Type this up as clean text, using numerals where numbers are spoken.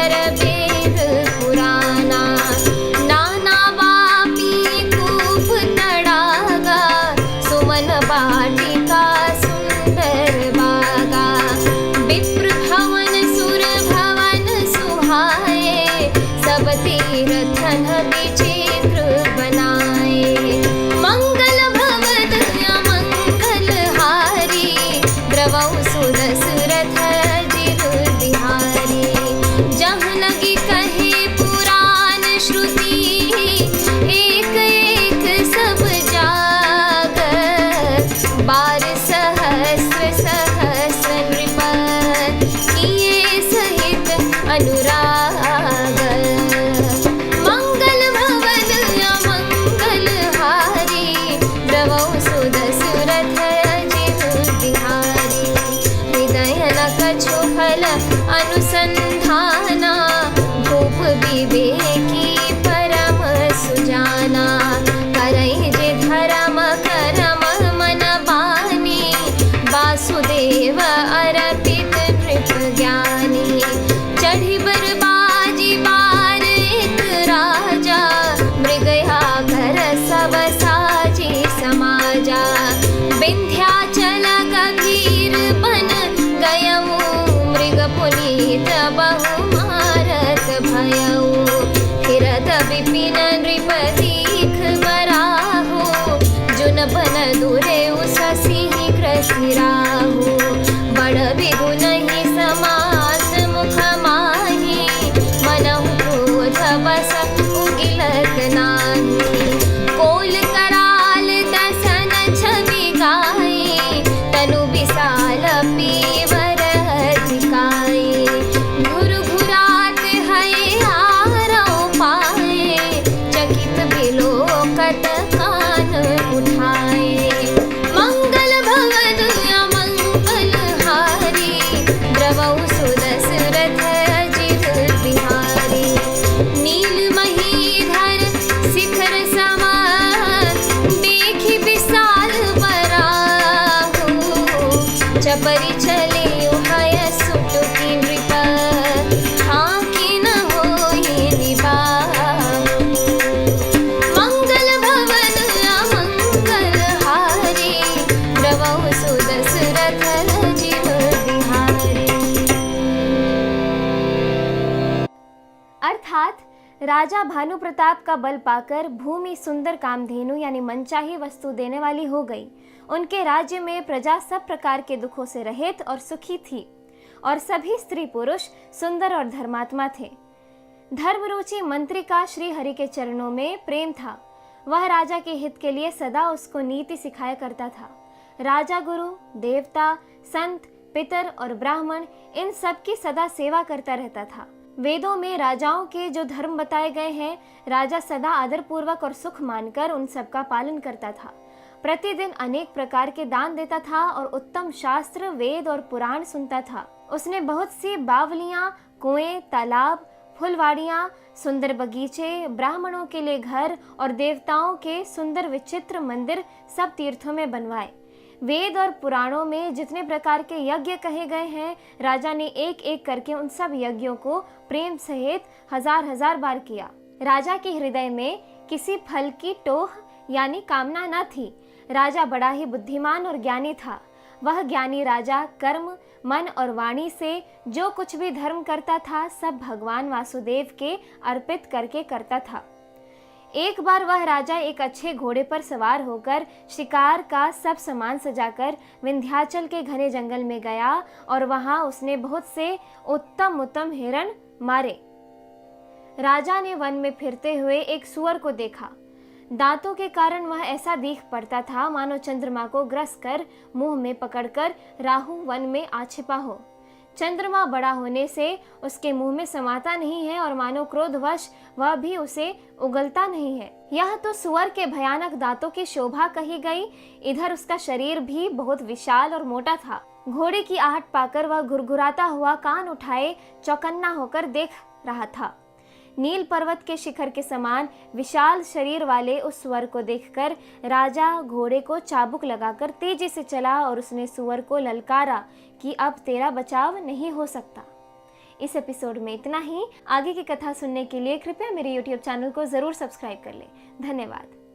पर वेद पुराना, नाना वापी कूप तड़ागा, सुमन वाटिका सुंदर बागा, विप्र भवन सुर भवन सुहाए, सब तीर्थन विचित्र बनाए। मंगल भवत अमंगल हारी, द्रवौ सुदशरथ जिरु बिहारी। जहाँ लगी कहे पुराण श्रुति, एक एक सब जाग, बार सहस्र सहस्र नृपत, किए सहित अनुराग। मंगल भवन अमंगल हारी, द्रवौ सुदशरथ जिरु बिहारी। हृदय न कछु फल अनुसंधाना, भूप विवेकी परम सुजाना। करई जे धर्म करम मन बानी, वासुदेव अर्पित नृप ज्ञानी। चढ़ी बरबाजी बार एक राजा, मृगया घर सब साजी समाजा। विंध्याचल गभीर बन गयऊ, मृग पुनीत बहु मारत भयऊ। फिरत विपिन नृप दीख बराहु, जुन बन दूरे शशि ग्रसिराहु। बड़ बिधु नहीं समास मुख माही, मनहु क्रोध बस उगिलत नाही। कोल कराल दसन छवि गाई, तनु विशाल पीवर अधिकाई। घुर घुरात है आरौ पाए, चकित बिलोकत कान उठाए। मंगल भवन अमंगल हारी, द्रवौ सुदशरथ जिरु बिहारी। नीलमहीधर शिखर समान, देखि विशाल बराहु। चपरि चले उभय सुटुकी नृप, हाँकी न होई निबाहु। मंगल भवन अमंगल हारी, द्रवौ सुदशरथ जिरु बिहारी। अर्थात राजा भानु प्रताप का बल पाकर भूमि सुंदर कामधेनु यानी मनचाही वस्तु देने वाली हो गई। उनके राज्य में प्रजा सब प्रकार के दुखों से रहित और सुखी थी, और सभी स्त्री पुरुष सुंदर और धर्मात्मा थे। धर्मरुचि मंत्री का श्री हरि के चरणों में प्रेम था। वह राजा के हित के लिए सदा उसको नीति सिखाया करता था। राजा गुरु, देवता, संत, पितर और ब्राह्मण इन सब की सदा सेवा करता रहता था। वेदों में राजाओं के जो धर्म बताए गए हैं, राजा सदा आदर पूर्वक और सुख मानकर उन सब का पालन करता था। प्रतिदिन अनेक प्रकार के दान देता था और उत्तम शास्त्र, वेद और पुराण सुनता था। उसने बहुत सी बावलियां, कुएं, तालाब, फुलवाड़ियां, सुंदर बगीचे, ब्राह्मणों के लिए घर और देवताओं के सुंदर विचित्र मंदिर सब तीर्थों में बनवाए। वेद और पुराणों में जितने प्रकार के यज्ञ कहे गए हैं, राजा ने एक एक करके उन सब यज्ञों को प्रेम सहित हजार हजार बार किया। राजा के हृदय में किसी फल की टोह यानी कामना न थी। राजा बड़ा ही बुद्धिमान और ज्ञानी था। वह ज्ञानी राजा कर्म, मन और वाणी से जो कुछ भी धर्म करता था, सब भगवान वासुदेव के अर्पित करके करता था। एक बार वह राजा एक अच्छे घोड़े पर सवार होकर शिकार का सब सामान सजाकर विंध्याचल के घने जंगल में गया और वहां उसने बहुत से उत्तम उत्तम हिरण मारे। राजा ने वन में फिरते हुए एक सुअर को देखा। दांतों के कारण वह ऐसा दिख पड़ता था मानो चंद्रमा को ग्रस कर मुंह में पकड़कर राहु वन में आ छिपा हो। चंद्रमा बड़ा होने से उसके मुंह में समाता नहीं है और मानो क्रोधवश वह भी उसे उगलता नहीं है। यह तो सुअर के भयानक दांतों की शोभा कही गई। इधर उसका शरीर भी बहुत विशाल और मोटा था। घोड़े की आहट पाकर वह घुरघुराता हुआ कान उठाए चौकन्ना होकर देख रहा था। नील पर्वत के शिखर के समान विशाल शरीर वाले उस सुअर को देखकर राजा घोड़े को चाबुक लगाकर तेजी से चला और उसने सुअर को ललकारा कि अब तेरा बचाव नहीं हो सकता। इस एपिसोड में इतना ही। आगे की कथा सुनने के लिए कृपया मेरे YouTube चैनल को ज़रूर सब्सक्राइब कर लें। धन्यवाद।